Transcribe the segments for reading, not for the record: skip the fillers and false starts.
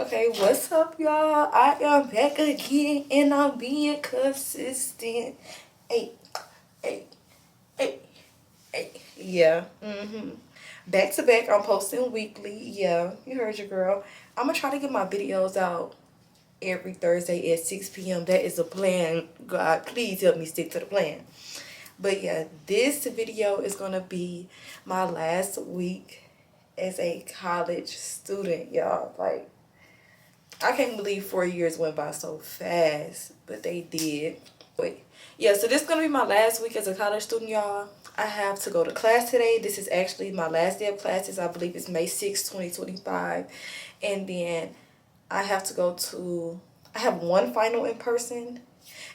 Okay, what's up, y'all? I am back again, and I'm being consistent. Hey, hey, hey, hey. Yeah. Back to back, I'm posting weekly. Yeah, you heard your girl. I'm gonna try to get my videos out every Thursday at 6 p.m. That is a plan. God, please help me stick to the plan. But yeah, this video is gonna be my last week as a college student, y'all. Like, I can't believe 4 years went by so fast, but they did. Wait, yeah, so this is gonna be my last week as a college student, y'all. I have to go to class today. This is actually my last day of classes. I believe it's May 6th, 2025. And then I have to go to, I have one final in person,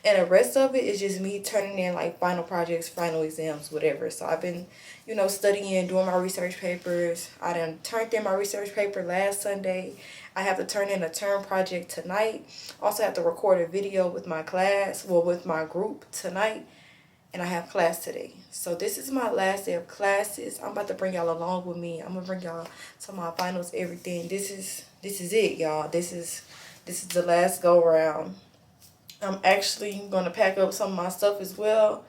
and the rest of it is just me turning in like final projects, final exams, whatever. So I've been, studying, doing my research papers. I done turned in my research paper last Sunday. I have to turn in a term project tonight. Also have to record a video with my class, well, with my group tonight. And I have class today. So this is my last day of classes. I'm about to bring y'all along with me. I'm gonna bring y'all to my finals, everything. This is it, y'all. This is the last go round. I'm actually gonna pack up some of my stuff as well,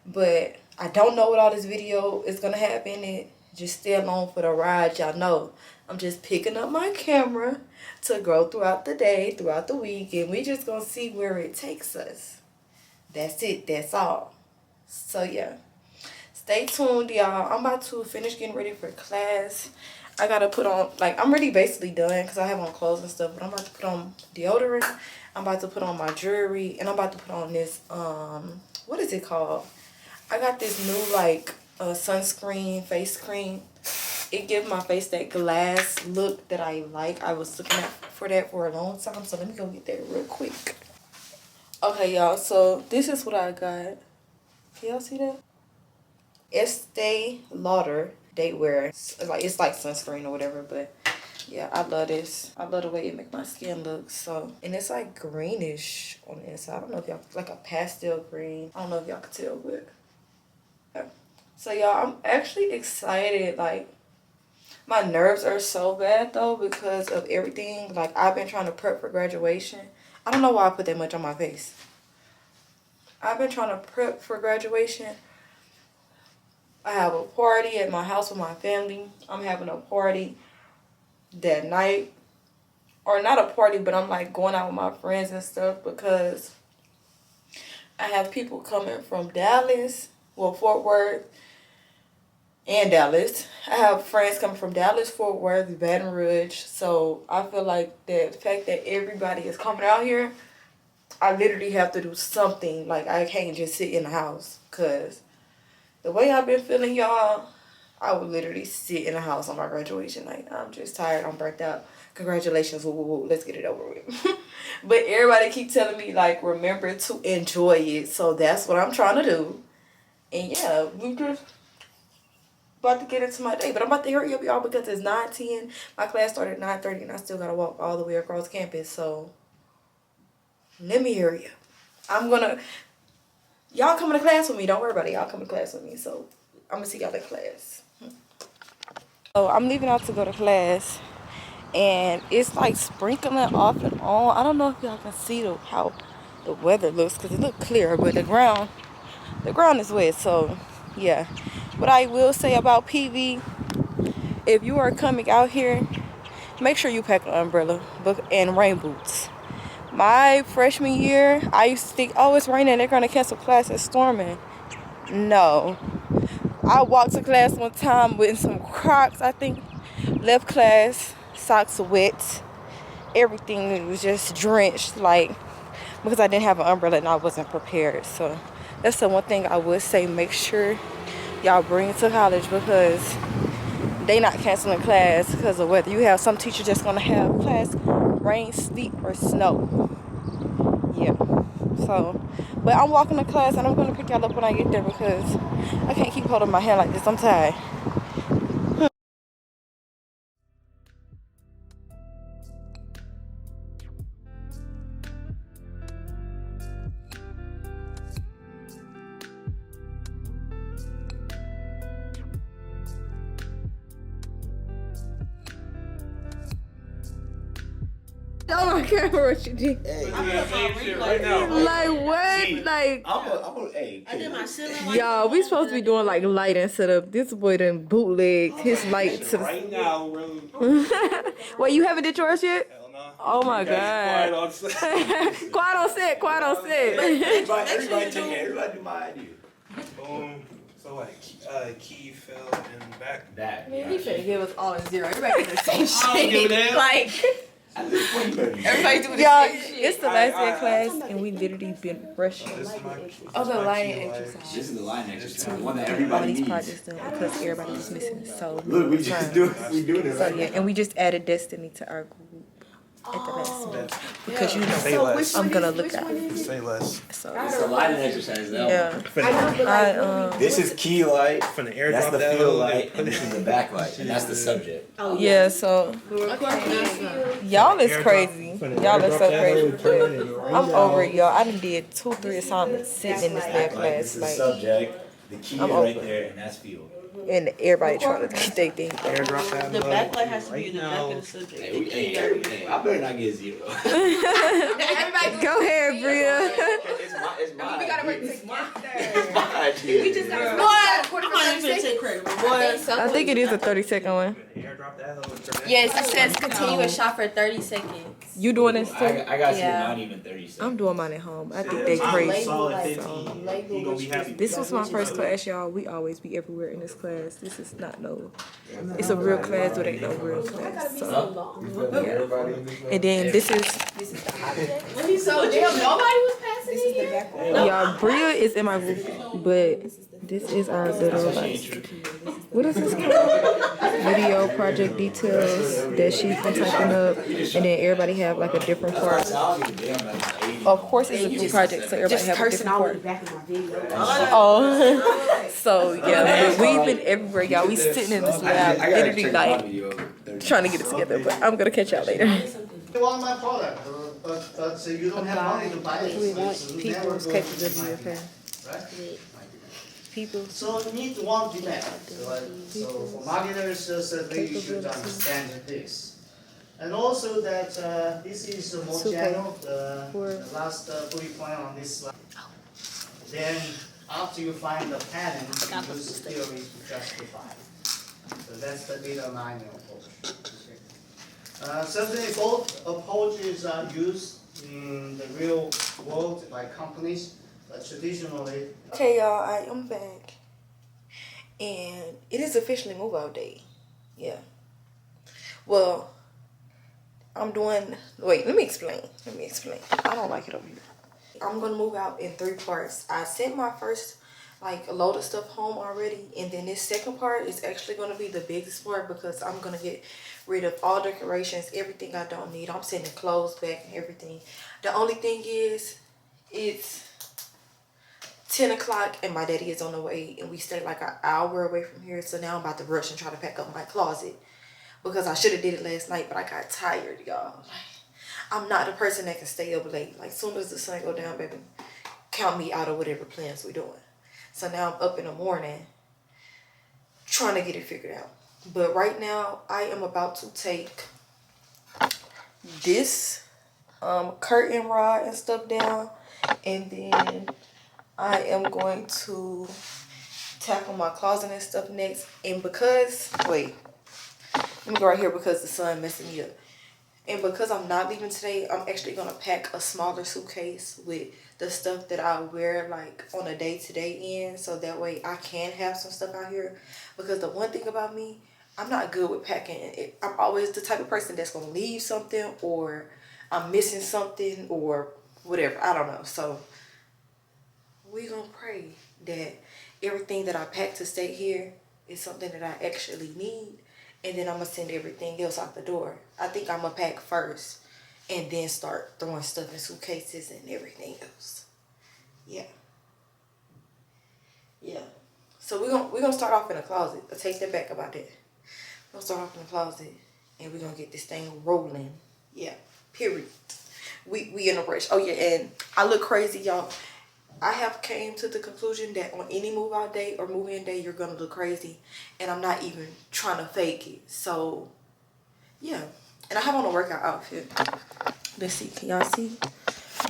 but I don't know what all this video is gonna have in it. Just stay along for the ride. Y'all know I'm just picking up my camera to go throughout the day, throughout the week, and we just gonna see where it takes us. That's it. That's all. So yeah, stay tuned, y'all. I'm about to finish getting ready for class. I gotta put on, like, I'm really basically done because I have on clothes and stuff, but I'm about to put on deodorant. I'm about to put on my jewelry, and I'm about to put on this, what is it called? I got this new, like, sunscreen, face cream. It gives my face that glass look that I like. I was looking for that for a long time, so let me go get that real quick. Okay, y'all, so this is what I got. Can y'all see that? Estee Lauder Day Wear. It's like sunscreen or whatever, but yeah, I love this. I love the way it make my skin look. So, and it's like greenish on the inside. I don't know if y'all, like a pastel green. I don't know if y'all can tell, but yeah. So y'all, I'm actually excited. Like, my nerves are so bad though because of everything. Like, I've been trying to prep for graduation. I don't know why I put that much on my face. I've been trying to prep for graduation. I have a party at my house with my family. I'm having a party that night. Or not a party, but I'm like going out with my friends and stuff because I have people coming from Dallas, well, Fort Worth and Dallas. I have friends coming from Dallas, Fort Worth, Baton Rouge. So I feel like the fact that everybody is coming out here, I literally have to do something. Like, I can't just sit in the house because the way I've been feeling, y'all, I would literally sit in the house on my graduation night. I'm just tired. I'm burnt out. Congratulations. Woo, woo, woo. Let's get it over with. But everybody keep telling me, like, remember to enjoy it. So that's what I'm trying to do. And yeah, we just about to get into my day. But I'm about to hurry up, y'all, because it's 9:10. My class started at 9:30, and I still got to walk all the way across campus. So let me hurry up. Y'all coming to class with me. Don't worry about it. Y'all coming to class with me. So I'm going to see y'all in class. So I'm leaving out to go to class. And it's like sprinkling off and on. I don't know if y'all can see how the weather looks because it looks clear. But the ground is wet. So, yeah. What I will say about PV, if you are coming out here, make sure you pack an umbrella and rain boots. My freshman year, I used to think, oh, it's raining, they're going to cancel class, it's storming. No. I walked to class one time with some Crocs, I think. Left class, socks wet. Everything was just drenched, like, because I didn't have an umbrella and I wasn't prepared. So that's the one thing I would say. Make sure y'all bring it to college because they not canceling class because of weather. You have some teachers just going to have class rain, sleet, or snow. Yeah. So, but I'm walking to class and I'm going to pick y'all up when I get there because I can't keep holding my hand like this. I'm tired. Oh my God, what you did? Hey, I'm doing my shit right now. Like what? See, Like hey, I did my ceiling light. y'all, we supposed to be doing like lighting setup. This boy done bootlegged his light to the. Right now, bro. Wait, you haven't did yours yet? Hell no. Oh my Quiet God. on set. Quiet on set. Quiet on set. everybody do my idea. Boom. So like, key fell in the back. That. Man, he finna give us all a zero. Everybody do the same shit. I don't give a damn. Like. Everybody do the Y'all, it's the last day of class, and we literally been rushing. Oh, the lighting exercise. This is the line exercise. The one that All everybody these needs. projects done because everybody was missing. So Look, we just do it. We doing it So right yeah, now. and we just added Destiny to our group at the last minute because you Say know less. I'm gonna look at it. Say less. So It's the lighting exercise. That yeah, This is key light. Finna That's airdrop the that field hoe, light, then and this is the backlight, and that's the subject. yeah. So y'all is crazy. Y'all are so crazy. I'm over it, y'all. I done did 2-3 assignments sitting in this damn Backlight, class, this is like, subject. The key is I'm right over. there, and that's field. and everybody trying to get their thing. airdrop that The hoe backlight has to be right in the now. back of the subject. Hey, I better not get zero. Go ahead, Bria. It's my We gotta work idea. together. It's my idea. We just gotta. Boy, I'm not even gonna take credit, but boy. I think it is a 30-second one. Airdrop that hoe. Yes, it says continue a shot for 30 seconds. You doing this too? I got you Yeah. not even 30 seconds. I'm doing mine at home. I think they crazy. Solid So, 15. He gonna be happy. this was my first class, y'all. We always be everywhere in this class. This is not no. It's a real class, but ain't no real class. So, yeah. And then this is. So nobody was passing it here? Y'all, Bria is in my group, but this is our little like. What is this called? Video project details that she's been typing up, and then everybody have like a different part. Of course, it's a group project, so everybody have a different part. Oh, so yeah, but we've been everywhere, y'all. We sitting in this lab, literally like trying to get it together. But I'm gonna catch y'all later. You want my product, but you don't have money to buy it. We want so people's never go capability of her. Right? People. So you need one demand. So for marketers, certainly you should understand this. And also that this is more general, the last bullet point on this slide. Then after you find the pattern, you use theory to justify. So that's the data mining approach. Certainly both approaches are used in the real world by companies, but traditionally. Okay, y'all, I am back. And it is officially move out day. Yeah. Well, I'm doing, wait, let me explain. I don't like it over here. I'm going to move out in 3 parts. I sent my first, like, a load of stuff home already. And then this second part is actually going to be the biggest part because I'm going to get rid of all decorations, everything I don't need. I'm sending clothes back and everything. The only thing is, it's 10 o'clock and my daddy is on the way and we stay like an hour away from here. So now I'm about to rush and try to pack up my closet because I should have did it last night, but I got tired, y'all. Like, I'm not the person that can stay up late. Like, soon as the sun go down, baby, count me out of whatever plans we're doing. So now I'm up in the morning trying to get it figured out. But right now, I am about to take this curtain rod and stuff down, and then I am going to tackle my closet and stuff next. And because, wait, let me go right here because the sun messing me up. And because I'm not leaving today, I'm actually going to pack a smaller suitcase with the stuff that I wear like on a day-to-day end. So that way I can have some stuff out here. Because the one thing about me, I'm not good with packing. I'm always the type of person that's going to leave something or I'm missing something or whatever. I don't know. So we're going to pray that everything that I pack to stay here is something that I actually need. And then I'm going to send everything else out the door. I think I'm going to pack first and then start throwing stuff in suitcases and everything else. Yeah. Yeah. So we're gonna start off in the closet. I'll take that back about that. We're going to start off in the closet and we're going to get this thing rolling. Yeah. Period. We in a rush. Oh, yeah. And I look crazy, y'all. I have came to the conclusion that on any move out day or move in day, you're going to look crazy. And I'm not even trying to fake it. So, yeah. And I have on a workout outfit. Let's see, can y'all see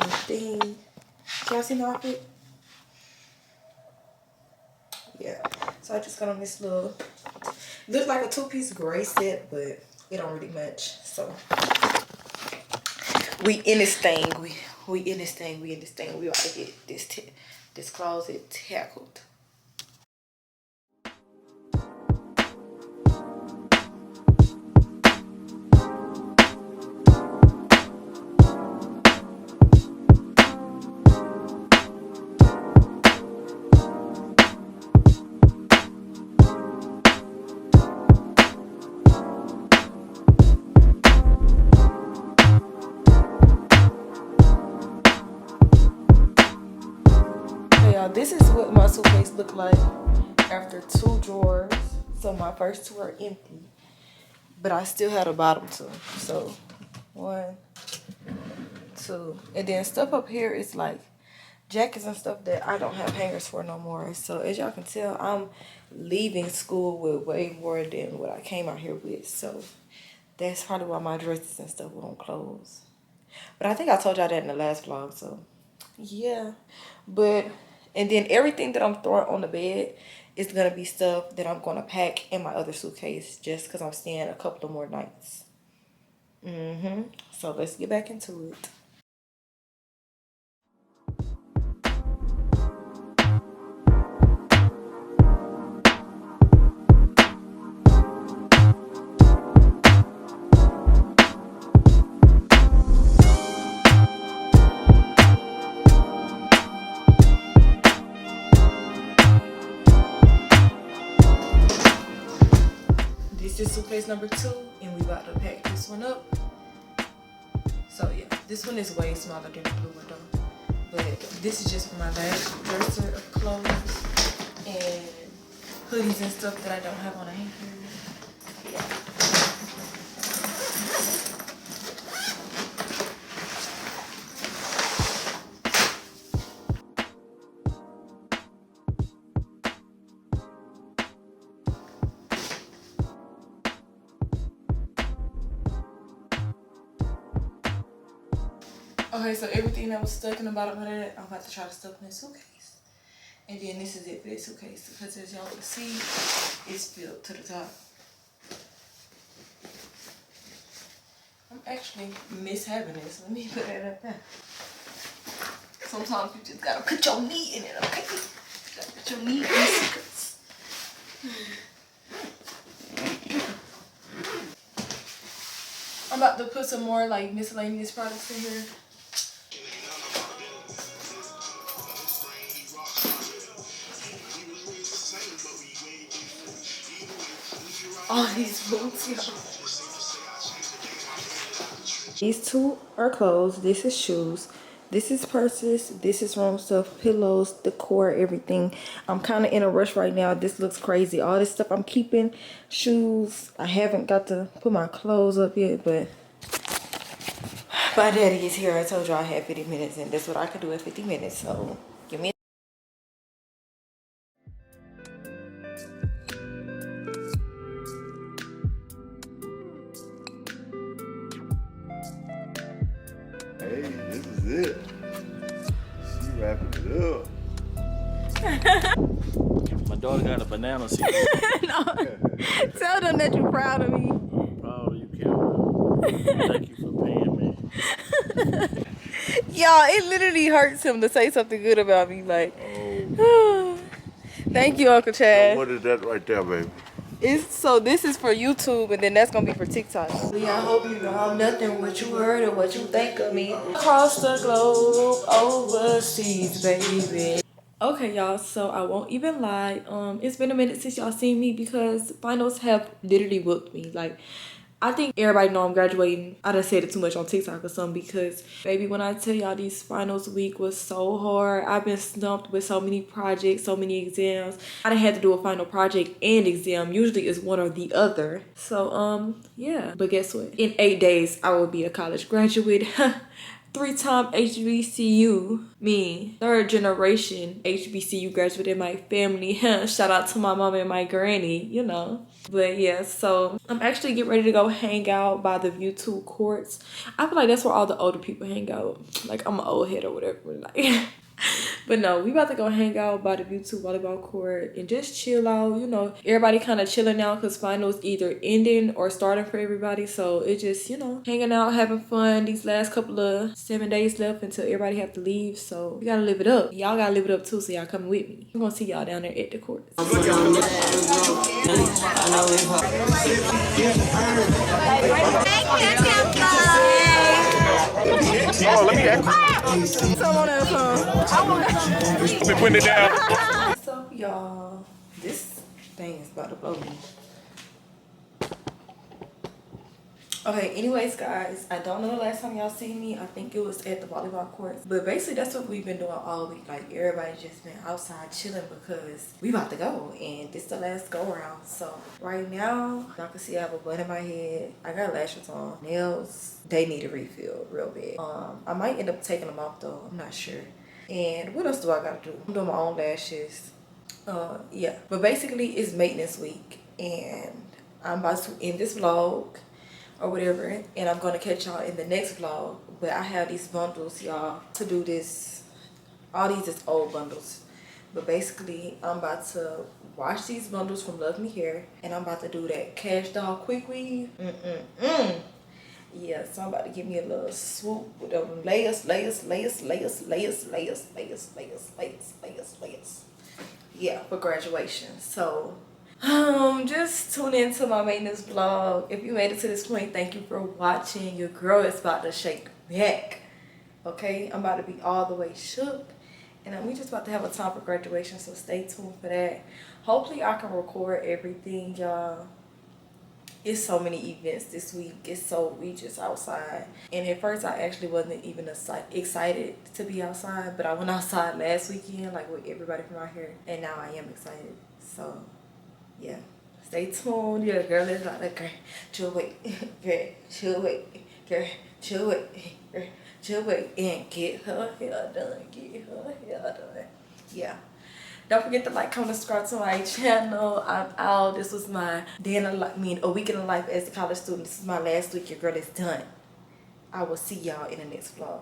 anything? Can y'all see my outfit? Yeah, so I just got on this little, looks like a two-piece gray set, but it don't really match. So we in this thing, we in this thing, we about to get this closet tackled. Hey y'all, this is what my suitcase looked like after 2 drawers. So my first 2 are empty, but I still had a bottom 2. So 1, 2, and then stuff up here is like jackets and stuff that I don't have hangers for no more. So as y'all can tell, I'm leaving school with way more than what I came out here with. So that's probably why my dresses and stuff won't close. But I think I told y'all that in the last vlog, so yeah. But, and then everything that I'm throwing on the bed is gonna be stuff that I'm gonna pack in my other suitcase just because I'm staying a couple of more nights. So let's get back into it. This is suitcase number 2, and we about to pack this one up. So yeah, this one is way smaller than the blue one though. But this is just for my last dresser of clothes and hoodies and stuff that I don't have on a hanger. Yeah. Okay, so everything that was stuck in the bottom of that, I'm about to try to stuff in this suitcase. And then this is it for this suitcase, because as y'all can see, it's filled to the top. I'm actually miss having this. Let me put that up there. Sometimes you just gotta put your knee in it, okay? You gotta put your knee in the suitcase. I'm about to put some more like miscellaneous products in here. All these boots, y'all. These 2 are clothes. This is shoes. This is purses. This is room stuff, pillows, decor, everything. I'm kind of in a rush right now. This looks crazy. All this stuff I'm keeping. Shoes. I haven't got to put my clothes up yet, but my daddy is here. I told you I had 50 minutes, and that's what I could do in 50 minutes. So give me. Hey, this is it. She wrapping it up. My daughter got a banana seat. No. Tell them that you're proud of me. Proud of you, Kim. Thank you for paying me. Y'all, it literally hurts him to say something good about me. Like, thank you, Uncle Chad. What is that right there, baby? So this is for YouTube, and then that's gonna be for TikTok. I hope you know I'm nothing what you heard or what you think of me. Across the globe, overseas, baby. Okay, y'all, so I won't even lie. It's been a minute since y'all seen me because finals have literally booked me. Like, I think everybody know I'm graduating. I done said it too much on TikTok or something because, baby, when I tell y'all these finals week was so hard. I've been stumped with so many projects, so many exams. I done had to do a final project and exam. Usually it's one or the other. So, yeah. But guess what? In 8 days, I will be a college graduate. 3-time HBCU, me, 3rd generation HBCU graduate in my family. Shout out to my mom and my granny, you know. But yeah, so I'm actually getting ready to go hang out by the YouTube courts. I feel like that's where all the older people hang out. Like, I'm an old head or whatever. Like, but no, we about to go hang out by the YouTube volleyball court and just chill out. You know, everybody kind of chilling now because finals either ending or starting for everybody. So it's just, you know, hanging out, having fun. These last couple of 7 days left until everybody have to leave. So we gotta live it up. Y'all gotta live it up too. So y'all coming with me. I'm gonna see y'all down there at the court. Oh, let me ask. Someone else, Let me put it down. What's up, y'all? This thing is about to blow me. Okay, anyways, guys, I don't know the last time y'all seen me. I think it was at the volleyball courts. But basically, that's what we've been doing all week. Like, everybody just been outside chilling because we about to go. And this the last go around. So, right now, y'all can see I have a bun in my head. I got lashes on. Nails, they need a refill real bad. I might end up taking them off, though. I'm not sure. And what else do I gotta do? I'm doing my own lashes. Yeah. But basically, it's maintenance week. And I'm about to end this vlog or whatever, and I'm gonna catch y'all in the next vlog. But I have these bundles, y'all, to do this. All these is old bundles, but basically I'm about to wash these bundles from Love Me Hair, and I'm about to do that cash doll quick weave. Yeah, so I'm about to give me a little swoop with them layers. Yeah, for graduation. So just tune into my maintenance vlog. If you made it to this point, thank you for watching. Your girl is about to shake back. Okay, I'm about to be all the way shook, and we just about to have a time for graduation, so stay tuned for that. Hopefully I can record everything, y'all. It's so many events this week. We just outside, and at first I actually wasn't even excited to be outside, but I went outside last weekend like with everybody from out here, and now I am excited. So yeah, stay tuned. Your girl is like, girl, chill, wait, girl, chill, wait, girl, chill, wait, girl, chill, wait, and get her hair done, get her hair done. Yeah. Don't forget to like, comment, subscribe to my channel. I'm out. This was my day in a week in the life as a college student. This is my last week. Your girl is done. I will see y'all in the next vlog.